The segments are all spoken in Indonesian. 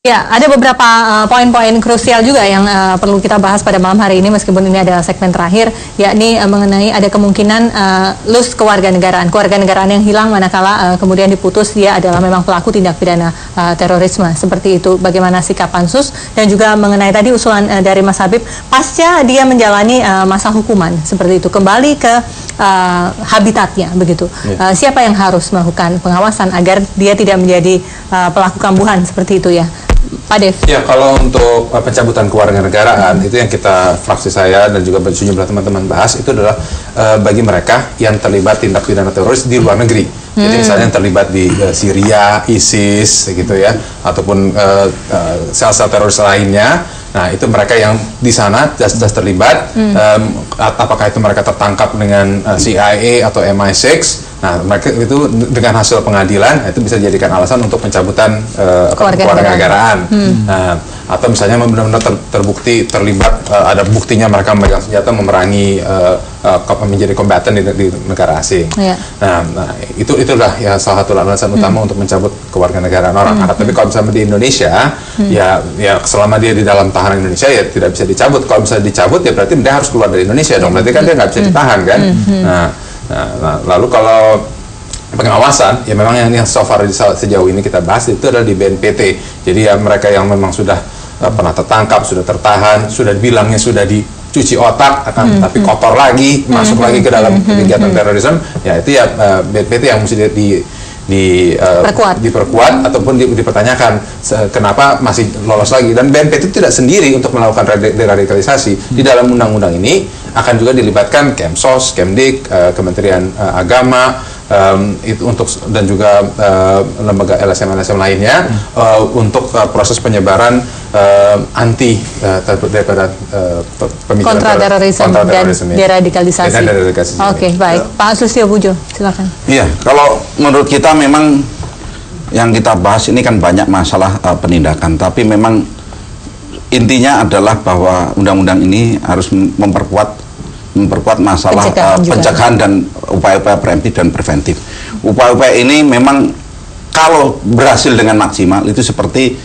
Ya, ada beberapa poin-poin krusial juga yang perlu kita bahas pada malam hari ini, meskipun ini adalah segmen terakhir, yakni mengenai ada kemungkinan loss kewarganegaraan yang hilang manakala kemudian diputus dia adalah memang pelaku tindak pidana terorisme. Seperti itu, bagaimana sikap Pansus, dan juga mengenai tadi usulan dari Mas Habib, pasca dia menjalani masa hukuman, seperti itu, kembali ke habitatnya, begitu. Siapa yang harus melakukan pengawasan agar dia tidak menjadi pelaku kambuhan, seperti itu ya? Pak Dev. Ya, kalau untuk pencabutan kewarganegaraan itu yang fraksi saya dan juga sejumlah teman-teman bahas itu adalah bagi mereka yang terlibat tindak pidana teroris di luar negeri. Jadi misalnya yang terlibat di Syria, ISIS gitu ya, ataupun sel-sel teroris lainnya. Nah, itu mereka yang di sana sudah terlibat, apakah itu mereka tertangkap dengan CIA atau MI6. Nah, mereka itu dengan hasil pengadilan itu bisa dijadikan alasan untuk pencabutan kewarganegaraan. Nah, atau misalnya benar-benar terbukti terlibat, ada buktinya mereka memegang senjata memerangi menjadi kombatan di negara asing. Nah, itulah ya salah satu alasan utama untuk mencabut kewarganegaraan orang. Tapi kalau misalnya di Indonesia, ya selama dia di dalam tahanan Indonesia ya tidak bisa dicabut. Kalau misalnya dicabut ya berarti dia harus keluar dari Indonesia dong. Berarti kan dia nggak bisa ditahan kan. Nah, lalu kalau pengawasan, ya memang yang so far sejauh ini kita bahas itu adalah di BNPT. Jadi ya mereka yang memang sudah pernah tertangkap, sudah tertahan, sudah bilangnya sudah dicuci otak, tapi kotor lagi, masuk lagi ke dalam kegiatan terorisme, ya itu ya BNPT yang mesti diperkuat ataupun dipertanyakan kenapa masih lolos lagi. Dan BNPT itu tidak sendiri untuk melakukan deradikalisasi. Di dalam undang-undang ini akan juga dilibatkan Kemsos, Kemdik, Kementerian Agama, itu untuk dan juga lembaga LSM lainnya untuk proses penyebaran anti daripada kontra terorisme dan deradikalisasi. Oke, baik. Pak Sulistyo Pujo, silakan. Iya, kalau menurut kita memang yang kita bahas ini kan banyak masalah penindakan, tapi memang intinya adalah bahwa undang-undang ini harus memperkuat masalah pencegahan dan upaya-upaya preemptif dan preventif. Upaya-upaya ini memang kalau berhasil dengan maksimal itu seperti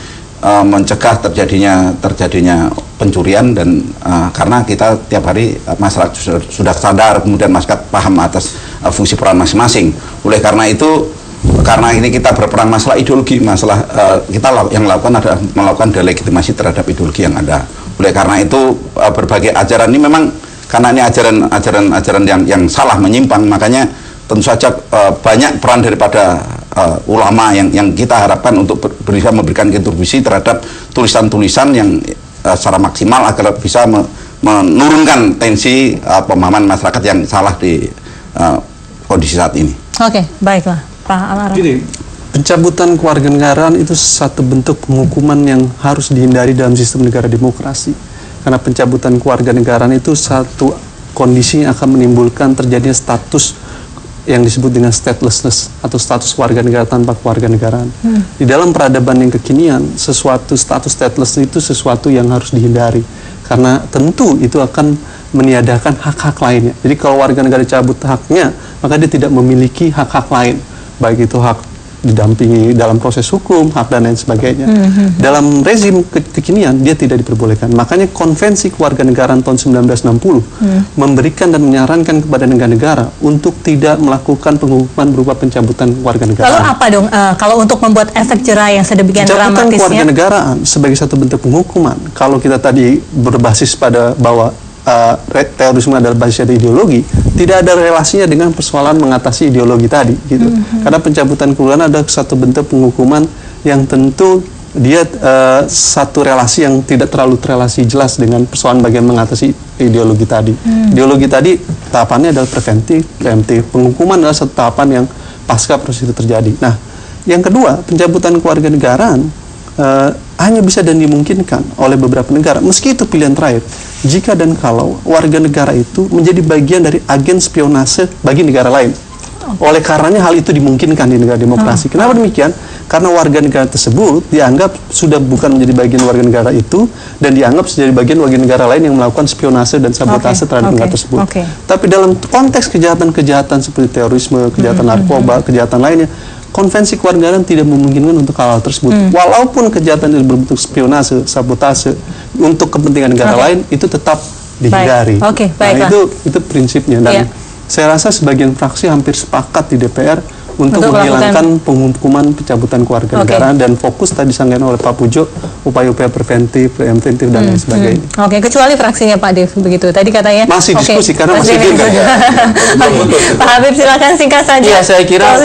mencegah terjadinya pencurian dan karena kita tiap hari masyarakat sudah sadar, kemudian masyarakat paham atas fungsi peran masing-masing. Oleh karena itu, karena ini kita berperang masalah ideologi, kita yang lakukan adalah melakukan delegitimasi terhadap ideologi yang ada. Oleh karena itu berbagai ajaran ini memang karena ini ajaran yang salah, menyimpang, makanya tentu saja banyak peran daripada ulama yang kita harapkan untuk bisa memberikan kontribusi terhadap tulisan-tulisan yang secara maksimal agar bisa menurunkan tensi pemahaman masyarakat yang salah di kondisi saat ini. Oke, baiklah Pak Al-Araf. Gini, pencabutan kewarganegaraan itu satu bentuk penghukuman yang harus dihindari dalam sistem negara demokrasi. Karena pencabutan kewarganegaraan itu satu kondisi yang akan menimbulkan terjadinya status yang disebut dengan statelessness atau status warganegara tanpa kewarganegaraan. Di dalam peradaban yang kekinian, sesuatu status stateless itu sesuatu yang harus dihindari. Karena tentu itu akan meniadakan hak-hak lainnya. Jadi kalau warga negara dicabut haknya, maka dia tidak memiliki hak-hak lain. Baik itu hak didampingi dalam proses hukum, hak dan lain sebagainya. Dalam rezim kekinian dia tidak diperbolehkan. Makanya Konvensi Kewarganegaraan tahun 1960 memberikan dan menyarankan kepada negara-negara untuk tidak melakukan penghukuman berupa pencabutan kewarganegaraan. Lalu apa dong kalau untuk membuat efek jerah yang sedemikian dramatisnya? Pencabutan kewarganegaraan sebagai satu bentuk penghukuman. Kalau kita tadi berbasis pada bahwa terorisme adalah basis dari ideologi, tidak ada relasinya dengan persoalan mengatasi ideologi tadi, gitu. Karena pencabutan kewarganegaraan adalah satu bentuk penghukuman yang tentu dia satu relasi yang tidak terlalu terrelasi jelas dengan persoalan bagaimana mengatasi ideologi tadi. Ideologi tadi tahapannya adalah preventif. Penghukuman adalah satu tahapan yang pasca proses itu terjadi. Nah, yang kedua, pencabutan kewarganegaraan hanya bisa dan dimungkinkan oleh beberapa negara, meski itu pilihan terakhir, jika dan kalau warga negara itu menjadi bagian dari agen spionase bagi negara lain. Oleh karenanya hal itu dimungkinkan di negara demokrasi. Kenapa demikian? Karena warga negara tersebut dianggap sudah bukan menjadi bagian warga negara itu, dan dianggap menjadi bagian warga negara lain yang melakukan spionase dan sabotase terhadap negara tersebut. Tapi dalam konteks kejahatan-kejahatan seperti terorisme, kejahatan narkoba, kejahatan lainnya, konvensi kewarganegaraan tidak memungkinkan untuk hal tersebut. Walaupun kejahatan itu berbentuk spionase, sabotase untuk kepentingan negara lain, itu tetap dihindari. Nah, itu prinsipnya. Dan saya rasa sebagian fraksi hampir sepakat di DPR untuk menghilangkan penghukuman pencabutan kewarganegaraan dan fokus tadi disampaikan oleh Pak Pujo upaya-upaya preventif dan lain sebagainya. Kecuali fraksinya Pak Dev begitu. Tadi katanya masih diskusi karena masih Pak Habib silakan singkat saja. Ya, saya kira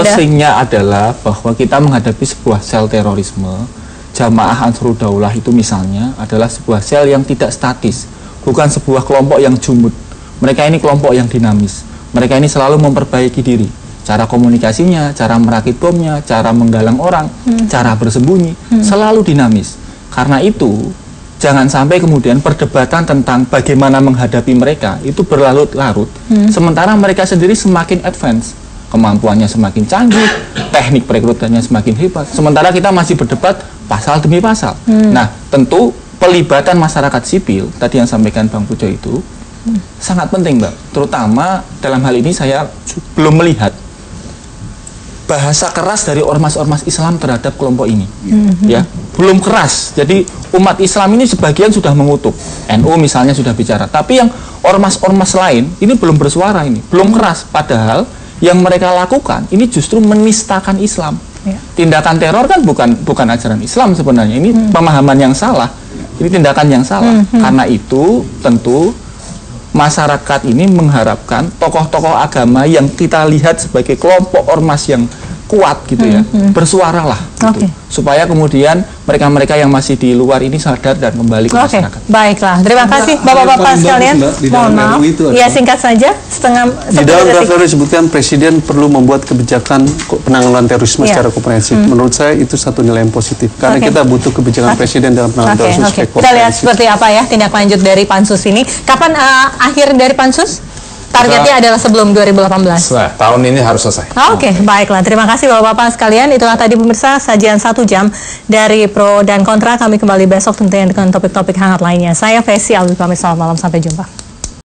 closingnya adalah bahwa kita menghadapi sebuah sel terorisme. Jamaah Ansarud Daulah itu misalnya adalah sebuah sel yang tidak statis, bukan sebuah kelompok yang jumud. Mereka ini kelompok yang dinamis. Mereka ini selalu memperbaiki diri. Cara komunikasinya, cara merakit bomnya, cara menggalang orang, cara bersembunyi, selalu dinamis. Karena itu, jangan sampai kemudian perdebatan tentang bagaimana menghadapi mereka itu berlarut-larut, sementara mereka sendiri semakin advance, kemampuannya semakin canggih, teknik perekrutannya semakin hebat, sementara kita masih berdebat pasal demi pasal. Nah, tentu pelibatan masyarakat sipil, tadi yang sampaikan Bang Pujo itu, sangat penting, Mbak. Terutama dalam hal ini saya belum melihat bahasa keras dari ormas-ormas Islam terhadap kelompok ini, ya belum keras. Jadi umat Islam ini sebagian sudah mengutuk, NU misalnya sudah bicara, tapi yang ormas-ormas lain ini belum bersuara, ini belum keras. Padahal yang mereka lakukan ini justru menistakan Islam. Tindakan teror kan bukan ajaran Islam sebenarnya. Ini pemahaman yang salah, ini tindakan yang salah. Karena itu tentu masyarakat ini mengharapkan tokoh-tokoh agama yang kita lihat sebagai kelompok ormas yang kuat gitu ya, bersuaralah gitu. Supaya kemudian mereka-mereka yang masih di luar ini sadar dan kembali ke masyarakat. Baiklah, terima kasih Bapak-bapak sekalian. Mohon maaf, ya singkat saja, di dalam draft disebutkan Presiden perlu membuat kebijakan penanggulangan terorisme secara komprehensif. Menurut saya itu satu nilai yang positif, karena kita butuh kebijakan Presiden dalam penanggulangan terorisme. Kita lihat seperti apa ya tindak lanjut dari Pansus ini. Kapan akhir dari Pansus? Targetnya adalah sebelum 2018. Tahun ini harus selesai. Baiklah. Terima kasih Bapak-Bapak sekalian. Itulah tadi pemirsa sajian 1 jam dari pro dan kontra. Kami kembali besok tentunya dengan topik-topik hangat lainnya. Saya Fesi Alwi pamit, selamat malam, sampai jumpa.